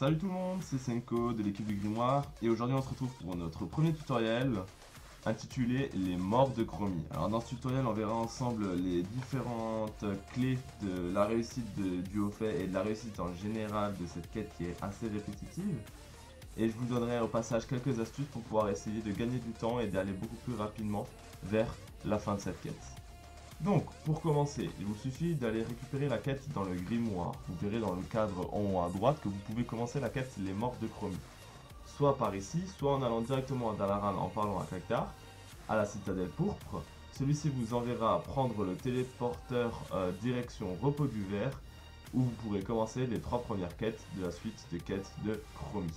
Salut tout le monde, c'est Senko de l'équipe du Grimoire et aujourd'hui on se retrouve pour notre premier tutoriel intitulé Les morts de Chromie. Alors dans ce tutoriel on verra ensemble les différentes clés de la réussite du haut fait et de la réussite en général de cette quête qui est assez répétitive. Et je vous donnerai au passage quelques astuces pour pouvoir essayer de gagner du temps et d'aller beaucoup plus rapidement vers la fin de cette quête. Donc, pour commencer, il vous suffit d'aller récupérer la quête dans le grimoire. Vous verrez dans le cadre en haut à droite que vous pouvez commencer la quête Les Morts de Chromie. Soit par ici, soit en allant directement à Dalaran en parlant à Cactar, à la citadelle pourpre. Celui-ci vous enverra prendre le téléporteur direction Repos du Ver, où vous pourrez commencer les 3 premières quêtes de la suite de quêtes de Chromie.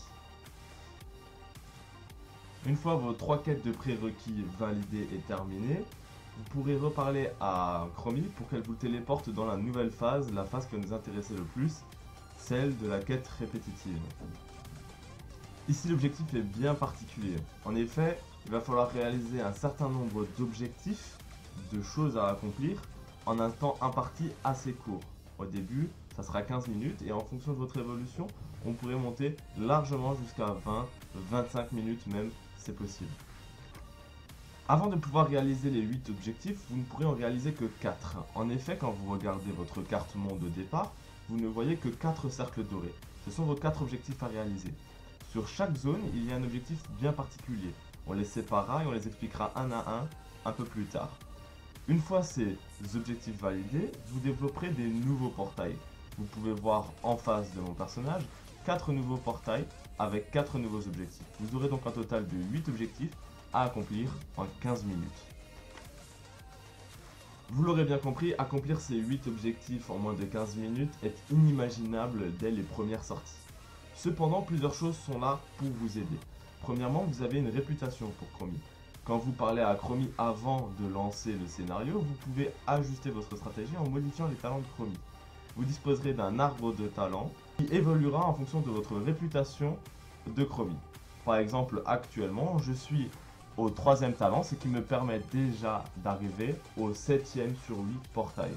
Une fois vos 3 quêtes de prérequis validées et terminées, vous pourrez reparler à Chromie pour qu'elle vous téléporte dans la nouvelle phase, la phase qui va nous intéresser le plus, celle de la quête répétitive. Ici l'objectif est bien particulier. En effet, il va falloir réaliser un certain nombre d'objectifs, de choses à accomplir, en un temps imparti assez court. Au début, ça sera 15 minutes et en fonction de votre évolution, on pourrait monter largement jusqu'à 20-25 minutes même, c'est possible. Avant de pouvoir réaliser les 8 objectifs, vous ne pourrez en réaliser que 4. En effet, quand vous regardez votre carte monde de départ, vous ne voyez que 4 cercles dorés. Ce sont vos 4 objectifs à réaliser. Sur chaque zone, il y a un objectif bien particulier. On les séparera et on les expliquera un à un peu plus tard. Une fois ces objectifs validés, vous développerez des nouveaux portails. Vous pouvez voir en face de mon personnage 4 nouveaux portails avec 4 nouveaux objectifs. Vous aurez donc un total de 8 objectifs à accomplir en 15 minutes. Vous l'aurez bien compris, accomplir ces 8 objectifs en moins de 15 minutes est inimaginable dès les premières sorties. Cependant, plusieurs choses sont là pour vous aider. Premièrement, vous avez une réputation pour Chromie. Quand vous parlez à Chromie avant de lancer le scénario, vous pouvez ajuster votre stratégie en modifiant les talents de Chromie. Vous disposerez d'un arbre de talents qui évoluera en fonction de votre réputation de Chromie. Par exemple, actuellement, je suis au 3e talent, ce qui me permet déjà d'arriver au 7e sur 8 portails.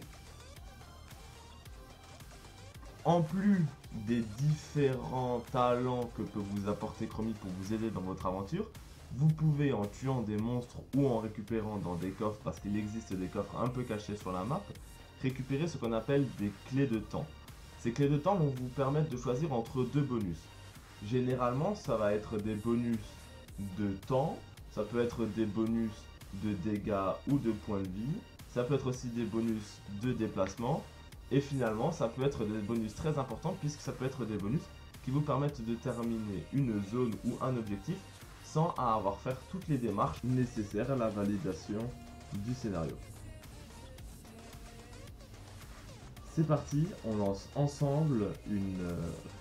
En plus des différents talents que peut vous apporter Chromie pour vous aider dans votre aventure, vous pouvez, en tuant des monstres ou en récupérant dans des coffres, parce qu'il existe des coffres un peu cachés sur la map, récupérer ce qu'on appelle des clés de temps. Ces clés de temps vont vous permettre de choisir entre 2 bonus. Généralement, ça va être des bonus de temps, ça peut être des bonus de dégâts ou de points de vie, ça peut être aussi des bonus de déplacement, et finalement ça peut être des bonus très importants puisque ça peut être des bonus qui vous permettent de terminer une zone ou un objectif sans avoir à faire toutes les démarches nécessaires à la validation du scénario. C'est parti, on lance ensemble une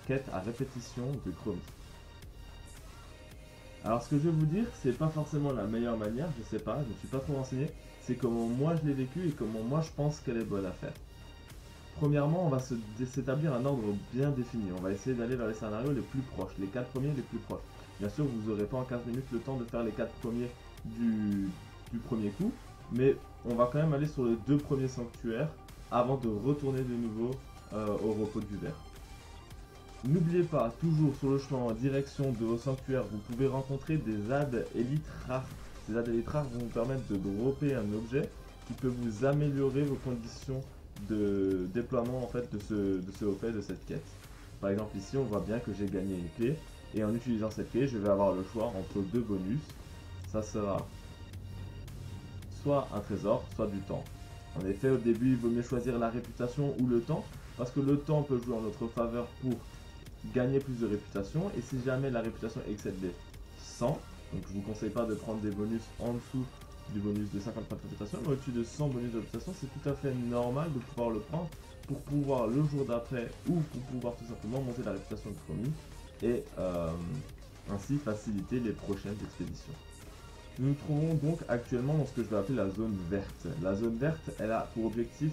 quête à répétition de Chromie. Alors ce que je vais vous dire, c'est pas forcément la meilleure manière, je sais pas, je ne suis pas trop renseigné, c'est comment moi je l'ai vécu et comment moi je pense qu'elle est bonne à faire. Premièrement, on va s'établir un ordre bien défini, on va essayer d'aller vers les scénarios les plus proches, les 4 premiers les plus proches. Bien sûr, vous n'aurez pas en 15 minutes le temps de faire les 4 premiers du premier coup, mais on va quand même aller sur les 2 premiers sanctuaires avant de retourner de nouveau au repos du ver. N'oubliez pas, toujours sur le chemin en direction de vos sanctuaires, vous pouvez rencontrer des adds élites rares. Ces adds élites rares vont vous permettre de dropper un objet qui peut vous améliorer vos conditions de déploiement en fait, de ce OP de cette quête. Par exemple ici on voit bien que j'ai gagné une clé et en utilisant cette clé je vais avoir le choix entre 2 bonus. Ça sera soit un trésor, soit du temps. En effet, au début il vaut mieux choisir la réputation ou le temps parce que le temps peut jouer en notre faveur pour gagner plus de réputation, et si jamais la réputation excède les 100, donc je vous conseille pas de prendre des bonus en dessous du bonus de 50 points de réputation, mais au-dessus de 100 bonus de réputation, c'est tout à fait normal de pouvoir le prendre pour pouvoir le jour d'après ou pour pouvoir tout simplement monter la réputation de Chromie et ainsi faciliter les prochaines expéditions. Nous nous trouvons donc actuellement dans ce que je vais appeler la zone verte. La zone verte, elle a pour objectif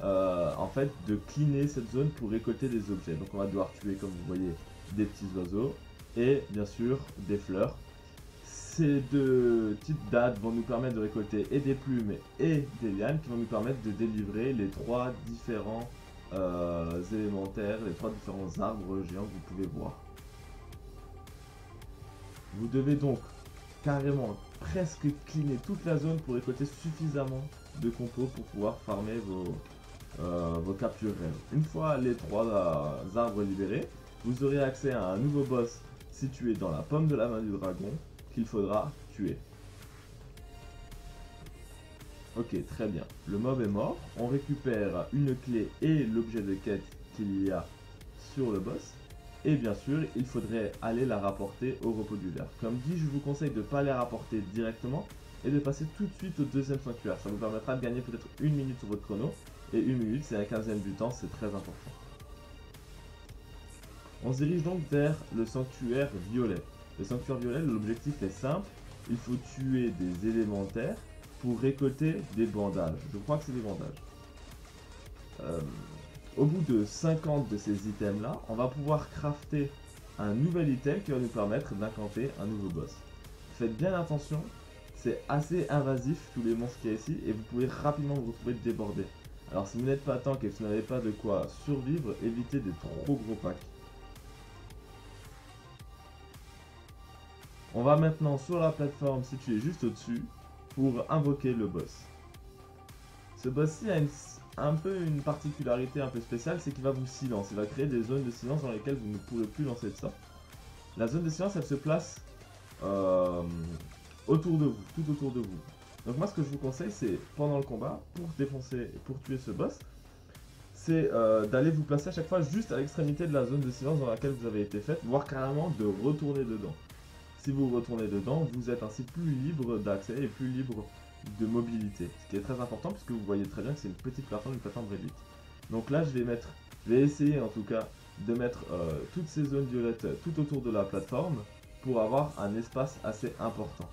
en fait de cleaner cette zone pour récolter des objets. Donc on va devoir tuer, comme vous voyez, des petits oiseaux et bien sûr des fleurs. Ces 2 types d'adds vont nous permettre de récolter et des plumes et des lianes qui vont nous permettre de délivrer les 3 différents élémentaires, les 3 différents arbres géants que vous pouvez voir. Vous devez donc carrément presque cleaner toute la zone pour récolter suffisamment de compos pour pouvoir farmer vos captures réelles. Une fois les 3 arbres libérés, vous aurez accès à un nouveau boss situé dans la paume de la main du dragon qu'il faudra tuer. Ok, très bien. Le mob est mort. On récupère une clé et l'objet de quête qu'il y a sur le boss. Et bien sûr, il faudrait aller la rapporter au repos du ver. Comme dit, je vous conseille de ne pas les rapporter directement et de passer tout de suite au deuxième sanctuaire. Ça vous permettra de gagner peut-être 1 minute sur votre chrono. Et 1 minute, c'est la quinzaine du temps, c'est très important. On se dirige donc vers le sanctuaire violet. Le sanctuaire violet, l'objectif est simple. Il faut tuer des élémentaires pour récolter des bandages. Je crois que c'est des bandages. Au bout de 50 de ces items là, on va pouvoir crafter un nouvel item qui va nous permettre d'incanter un nouveau boss. Faites bien attention, c'est assez invasif tous les monstres qu'il y a ici et vous pouvez rapidement vous retrouver débordé. Alors si vous n'êtes pas tank et que vous n'avez pas de quoi survivre, évitez des trop gros packs. On va maintenant sur la plateforme située juste au-dessus pour invoquer le boss. Ce boss-ci a un peu une particularité un peu spéciale, c'est qu'il va vous silence. Il va créer des zones de silence dans lesquelles vous ne pourrez plus lancer de ça. La zone de silence, elle se place autour de vous, tout autour de vous. Donc moi, ce que je vous conseille, c'est pendant le combat, pour tuer ce boss, c'est d'aller vous placer à chaque fois juste à l'extrémité de la zone de silence dans laquelle vous avez été faite, voire carrément de retourner dedans. Si vous retournez dedans, vous êtes ainsi plus libre d'accès et plus libre de mobilité. Ce qui est très important puisque vous voyez très bien que c'est une petite plateforme, une plateforme réduite. Donc là, je vais essayer en tout cas de mettre toutes ces zones violettes tout autour de la plateforme pour avoir un espace assez important.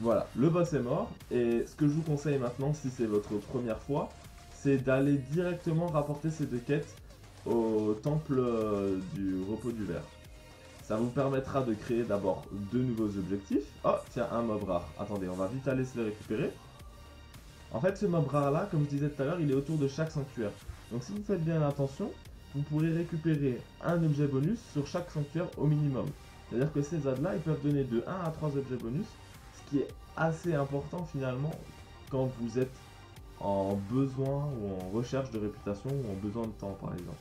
Voilà, le boss est mort et ce que je vous conseille maintenant, si c'est votre première fois, c'est d'aller directement rapporter ces 2 quêtes au temple du repos du ver. Ça vous permettra de créer d'abord 2 nouveaux objectifs. Oh, tiens, un mob rare. Attendez, on va vite aller se le récupérer. En fait, ce mob rare là, comme je disais tout à l'heure, il est autour de chaque sanctuaire. Donc si vous faites bien attention, vous pourrez récupérer un objet bonus sur chaque sanctuaire au minimum. C'est-à-dire que ces adds là, ils peuvent donner de 1 à 3 objets bonus, ce qui est assez important finalement quand vous êtes en besoin ou en recherche de réputation ou en besoin de temps par exemple.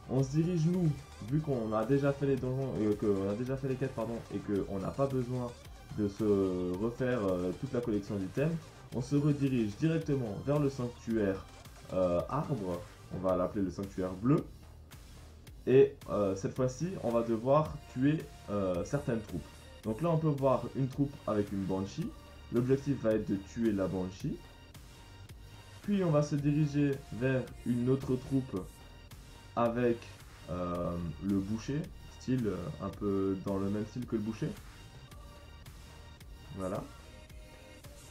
On se dirige nous, vu qu'on a déjà fait les donjons et qu'on a déjà fait les quêtes pardon, et qu'on n'a pas besoin de se refaire toute la collection d'items, on se redirige directement vers le sanctuaire arbre, on va l'appeler le sanctuaire bleu, et cette fois-ci on va devoir tuer certaines troupes. Donc là on peut voir une troupe avec une banshee, l'objectif va être de tuer la banshee, puis on va se diriger vers une autre troupe avec le boucher, style un peu dans le même style que le boucher. Voilà.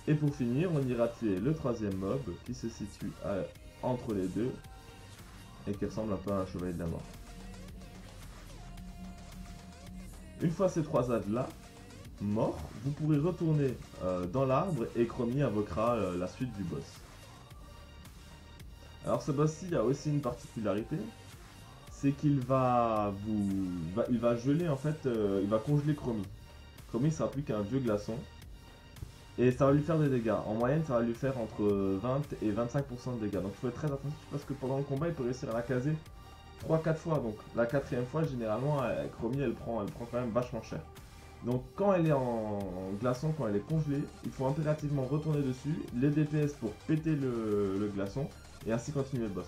Et pour finir, on ira tuer le 3e mob qui se situe entre les deux et qui ressemble un peu à un chevalier de la mort. Une fois ces 3 adds là morts, vous pourrez retourner dans l'arbre et Chromie invoquera la suite du boss. Alors ce boss-ci a aussi une particularité, c'est qu'il va geler en fait, il va congeler Chromie. Chromie sera plus qu'un vieux glaçon. Et ça va lui faire des dégâts. En moyenne, ça va lui faire entre 20 et 25% de dégâts. Donc il faut être très attentif parce que pendant le combat, il peut réussir à la caser 3-4 fois. Donc la 4e fois, généralement, Chromie, elle prend quand même vachement cher. Donc quand elle est en glaçon, quand elle est congelée, il faut impérativement retourner dessus, les DPS pour péter le glaçon et ainsi continuer le boss.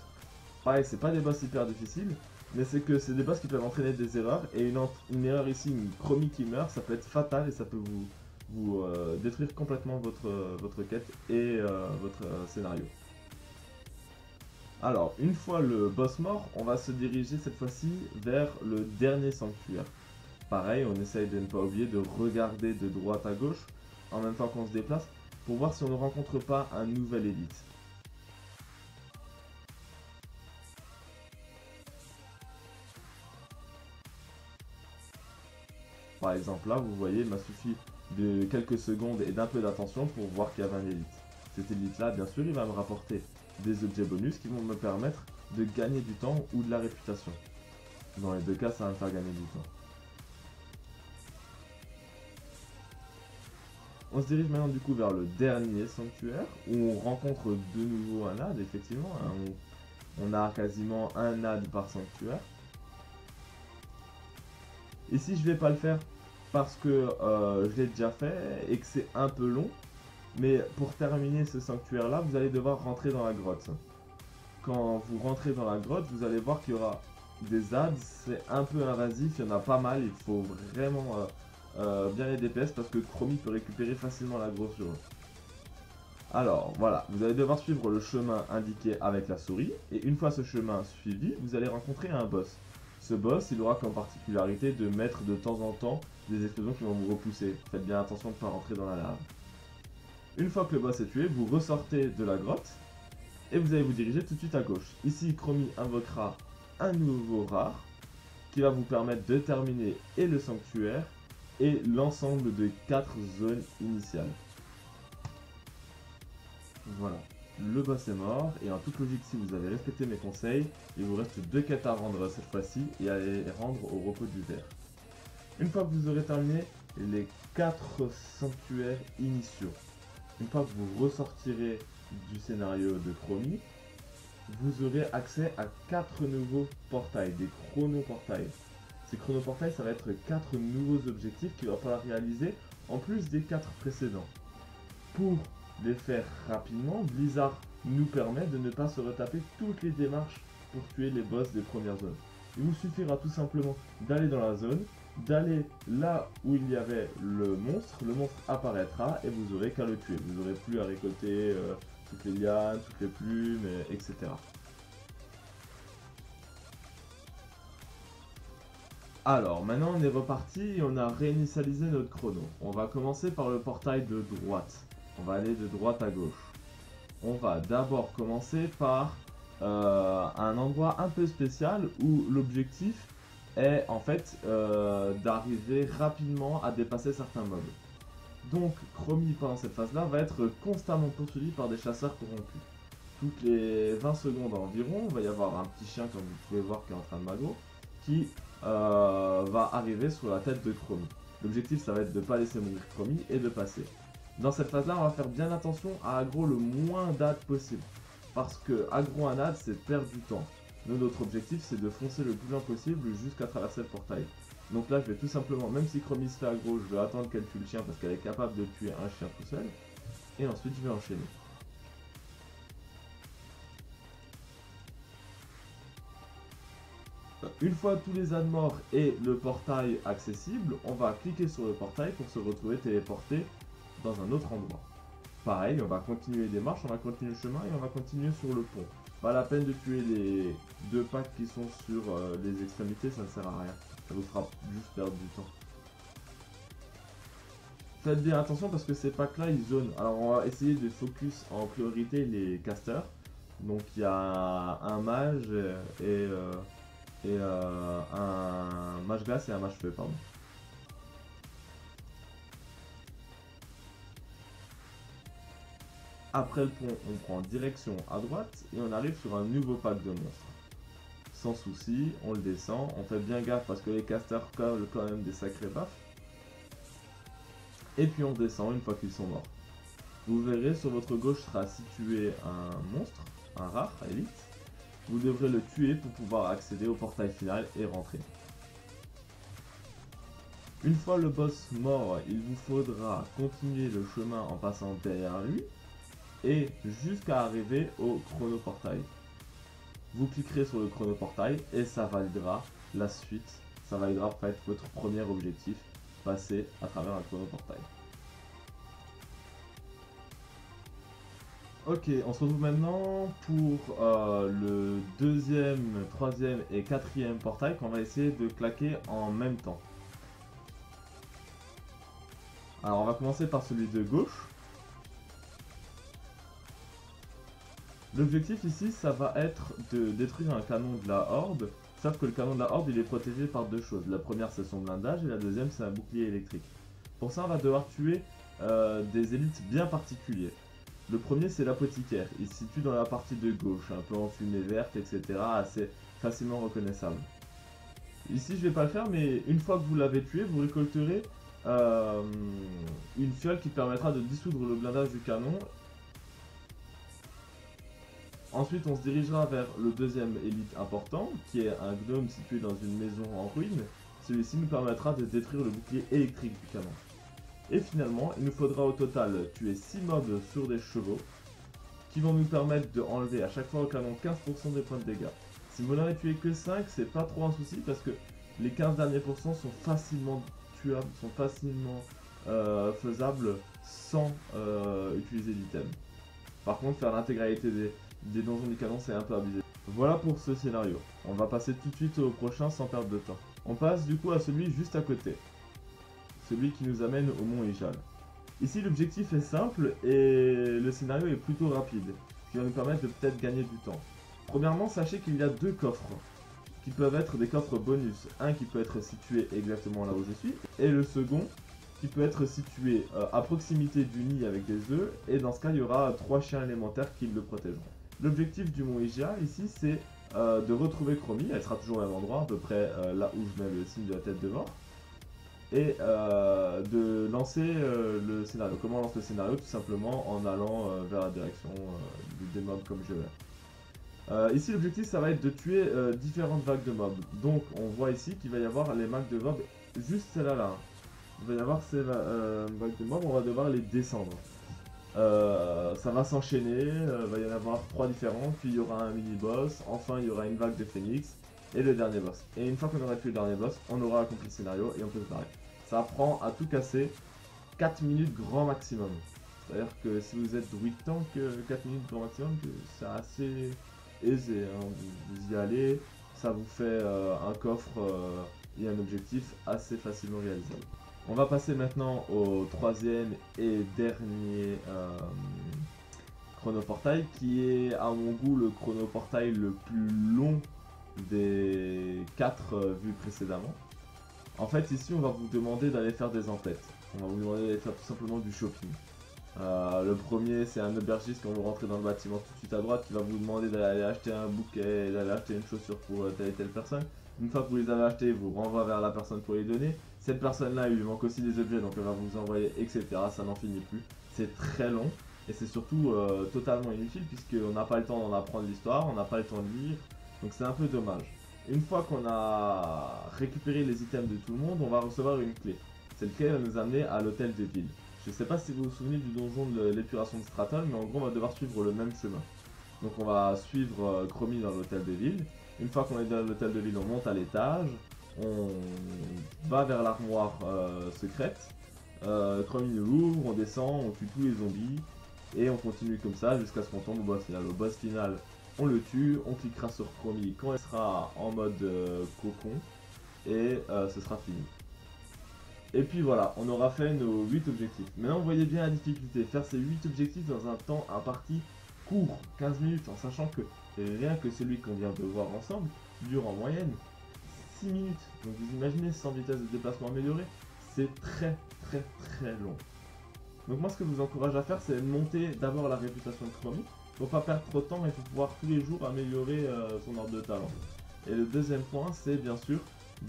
Pareil, c'est pas des boss hyper difficiles, mais c'est que c'est des boss qui peuvent entraîner des erreurs, et une erreur ici, une Chromie qui meurt, ça peut être fatal et ça peut vous détruire complètement votre quête et votre scénario. Alors, une fois le boss mort, on va se diriger cette fois-ci vers le dernier sanctuaire. Pareil, on essaye de ne pas oublier de regarder de droite à gauche en même temps qu'on se déplace pour voir si on ne rencontre pas un nouvel élite. Par exemple là, vous voyez, il m'a suffi de quelques secondes et d'un peu d'attention pour voir qu'il y avait un élite. Cet élite là, bien sûr, il va me rapporter des objets bonus qui vont me permettre de gagner du temps ou de la réputation. Dans les deux cas, ça va me faire gagner du temps. On se dirige maintenant du coup vers le dernier sanctuaire, où on rencontre de nouveau un ad, effectivement. Hein, on a quasiment un ad par sanctuaire. Ici, je vais pas le faire parce que je l'ai déjà fait et que c'est un peu long. Mais pour terminer ce sanctuaire là, vous allez devoir rentrer dans la grotte. Quand vous rentrez dans la grotte, vous allez voir qu'il y aura des ads, c'est un peu invasif, il y en a pas mal, il faut vraiment bien les DPS parce que Chromie peut récupérer facilement la grosse sur eux. Alors voilà, vous allez devoir suivre le chemin indiqué avec la souris, et une fois ce chemin suivi, vous allez rencontrer un boss. Ce boss, il aura comme particularité de mettre de temps en temps des explosions qui vont vous repousser. Faites bien attention de ne pas rentrer dans la lave. Une fois que le boss est tué, vous ressortez de la grotte, et vous allez vous diriger tout de suite à gauche. Ici, Chromie invoquera un nouveau rare, qui va vous permettre de terminer et le sanctuaire, et l'ensemble de 4 zones initiales. Voilà, le boss est mort, et en toute logique, si vous avez respecté mes conseils, il vous reste 2 quêtes à rendre cette fois-ci, et à les rendre au repos du ver. Une fois que vous aurez terminé les 4 sanctuaires initiaux, une fois que vous ressortirez du scénario de Chromie, vous aurez accès à 4 nouveaux portails, des chronoportails. Ces chronoportails, ça va être 4 nouveaux objectifs qu'il va falloir réaliser en plus des 4 précédents. Pour les faire rapidement, Blizzard nous permet de ne pas se retaper toutes les démarches pour tuer les boss des premières zones. Il vous suffira tout simplement d'aller dans la zone, d'aller là où il y avait le monstre apparaîtra et vous aurez qu'à le tuer. Vous n'aurez plus à récolter toutes les lianes, toutes les plumes, etc. Alors, maintenant on est reparti et on a réinitialisé notre chrono. On va commencer par le portail de droite. On va aller de droite à gauche. On va d'abord commencer par un endroit un peu spécial où l'objectif est en fait d'arriver rapidement à dépasser certains mobs. Donc Chromie pendant cette phase là va être constamment poursuivi par des chasseurs corrompus. Toutes les 20 secondes environ, il va y avoir un petit chien comme vous pouvez voir qui est en train de m'aggro qui va arriver sur la tête de Chromie. L'objectif ça va être de ne pas laisser mourir Chromie et de passer. Dans cette phase là on va faire bien attention à aggro le moins d'ad possible. Parce que aggro un ad c'est perdre du temps. Nous, notre objectif c'est de foncer le plus loin possible jusqu'à traverser le portail. Donc là je vais tout simplement, même si Chromie se fait aggro, je vais attendre qu'elle tue le chien parce qu'elle est capable de tuer un chien tout seul. Et ensuite je vais enchaîner. Une fois tous les ânes morts et le portail accessible, on va cliquer sur le portail pour se retrouver téléporté dans un autre endroit. Pareil, on va continuer les marches, on va continuer le chemin et on va continuer sur le pont. Pas la peine de tuer les 2 packs qui sont sur les extrémités, ça ne sert à rien. Ça vous fera juste perdre du temps. Faites bien attention parce que ces packs là ils zonent. Alors on va essayer de focus en priorité les casters. Donc il y a un mage et un mage glace et un mage feu, pardon. Après le pont, on prend direction à droite et on arrive sur un nouveau pack de monstres. Sans souci, on le descend, on fait bien gaffe parce que les casters collent quand même des sacrés baffes. Et puis on descend une fois qu'ils sont morts. Vous verrez sur votre gauche sera situé un monstre, un rare, élite. Vous devrez le tuer pour pouvoir accéder au portail final et rentrer. Une fois le boss mort, il vous faudra continuer le chemin en passant derrière lui et jusqu'à arriver au chronoportail. Vous cliquerez sur le chronoportail et ça validera la suite. Ça validera en fait votre premier objectif, passer à travers un chronoportail. Ok, on se retrouve maintenant pour le deuxième, troisième et quatrième portail qu'on va essayer de claquer en même temps. Alors on va commencer par celui de gauche. L'objectif ici ça va être de détruire un canon de la horde. Sauf que le canon de la horde il est protégé par 2 choses. La première c'est son blindage et la deuxième c'est un bouclier électrique. Pour ça on va devoir tuer des élites bien particuliers. Le premier, c'est l'apothicaire. Il se situe dans la partie de gauche, un peu en fumée verte, etc. Assez facilement reconnaissable. Ici, je vais pas le faire, mais une fois que vous l'avez tué, vous récolterez une fiole qui permettra de dissoudre le blindage du canon. Ensuite, on se dirigera vers le deuxième élite important, qui est un gnome situé dans une maison en ruine. Celui-ci nous permettra de détruire le bouclier électrique du canon. Et finalement, il nous faudra au total tuer 6 mobs sur des chevaux, qui vont nous permettre d'enlever à chaque fois au canon 15% des points de dégâts. Si vous n'en avez tué que 5, c'est pas trop un souci, parce que les 15 derniers pourcents sont facilement tuables, sont facilement faisables sans utiliser d'item. Par contre, faire l'intégralité des donjons du canon, c'est un peu abusé. Voilà pour ce scénario. On va passer tout de suite au prochain sans perdre de temps. On passe du coup à celui juste à côté. Celui qui nous amène au mont Ijal. Ici, l'objectif est simple et le scénario est plutôt rapide, ce qui va nous permettre de peut-être gagner du temps. Premièrement, sachez qu'il y a 2 coffres, qui peuvent être des coffres bonus. Un qui peut être situé exactement là où je suis, et le second qui peut être situé à proximité du nid avec des œufs, et dans ce cas, il y aura 3 chiens élémentaires qui le protégeront. L'objectif du mont Ijal ici, c'est de retrouver Chromie. Elle sera toujours au même endroit, à peu près là où je mets le signe de la tête de mort. Et de lancer le scénario. Comment on lance le scénario? Tout simplement en allant vers la direction des mobs comme je vais. Ici l'objectif ça va être de tuer différentes vagues de mobs. Donc on voit ici qu'il va y avoir les vagues de mobs juste celle-là là. Il va y avoir ces vagues de mobs, on va devoir les descendre. Ça va s'enchaîner, va y en avoir 3 différents, puis il y aura un mini-boss, enfin il y aura une vague de phoenix, et le dernier boss. Et une fois qu'on aura tué le dernier boss, on aura accompli le scénario et on peut se barrer. Ça prend à tout casser 4 minutes grand maximum. C'est-à-dire que si vous êtes druide tank, 4 minutes grand maximum, c'est assez aisé. Hein. Vous y allez, ça vous fait un coffre et un objectif assez facilement réalisable. On va passer maintenant au troisième et dernier chronoportail, qui est à mon goût le chronoportail le plus long des 4 vus précédemment. En fait ici on va vous demander d'aller faire des emplettes. On va vous demander d'aller faire tout simplement du shopping. Le premier c'est un aubergiste quand vous rentrez dans le bâtiment tout de suite à droite qui va vous demander d'aller acheter un bouquet, d'aller acheter une chaussure pour telle et telle personne. Une fois que vous les avez achetés, il vous renvoie vers la personne pour les donner. Cette personne là il lui manque aussi des objets donc elle va vous envoyer etc. Ça n'en finit plus. C'est très long et c'est surtout totalement inutile puisqu'on n'a pas le temps d'en apprendre l'histoire, on n'a pas le temps de lire. Donc c'est un peu dommage. Une fois qu'on a récupéré les items de tout le monde, on va recevoir une clé. Cette clé va nous amener à l'hôtel de ville. Je ne sais pas si vous vous souvenez du donjon de l'épuration de Stratton, mais en gros on va devoir suivre le même chemin. Donc on va suivre Chromie dans l'hôtel de ville. Une fois qu'on est dans l'hôtel de ville, on monte à l'étage. On va vers l'armoire secrète. Chromie nous l'ouvre, on descend, on tue tous les zombies. Et on continue comme ça jusqu'à ce qu'on tombe au boss final. Au boss final, on le tue, on cliquera sur Chromie quand elle sera en mode cocon et ce sera fini. Et puis voilà, on aura fait nos 8 objectifs. Maintenant vous voyez bien la difficulté, faire ces 8 objectifs dans un temps imparti court, 15 minutes, en sachant que rien que celui qu'on vient de voir ensemble dure en moyenne 6 minutes. Donc vous imaginez sans vitesse de déplacement améliorée, c'est très long. Donc moi ce que je vous encourage à faire c'est monter d'abord la réputation de Chromie. Faut pas perdre trop de temps, mais il faut pouvoir tous les jours améliorer son ordre de talent. Et le deuxième point, c'est bien sûr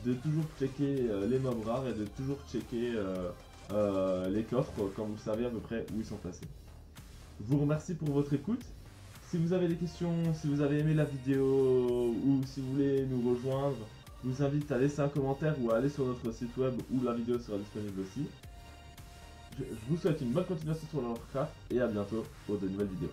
de toujours checker les mobs rares et de toujours checker les coffres, comme vous savez à peu près où ils sont placés. Je vous remercie pour votre écoute. Si vous avez des questions, si vous avez aimé la vidéo ou si vous voulez nous rejoindre, je vous invite à laisser un commentaire ou à aller sur notre site web où la vidéo sera disponible aussi. Je vous souhaite une bonne continuation sur Warcraft et à bientôt pour de nouvelles vidéos.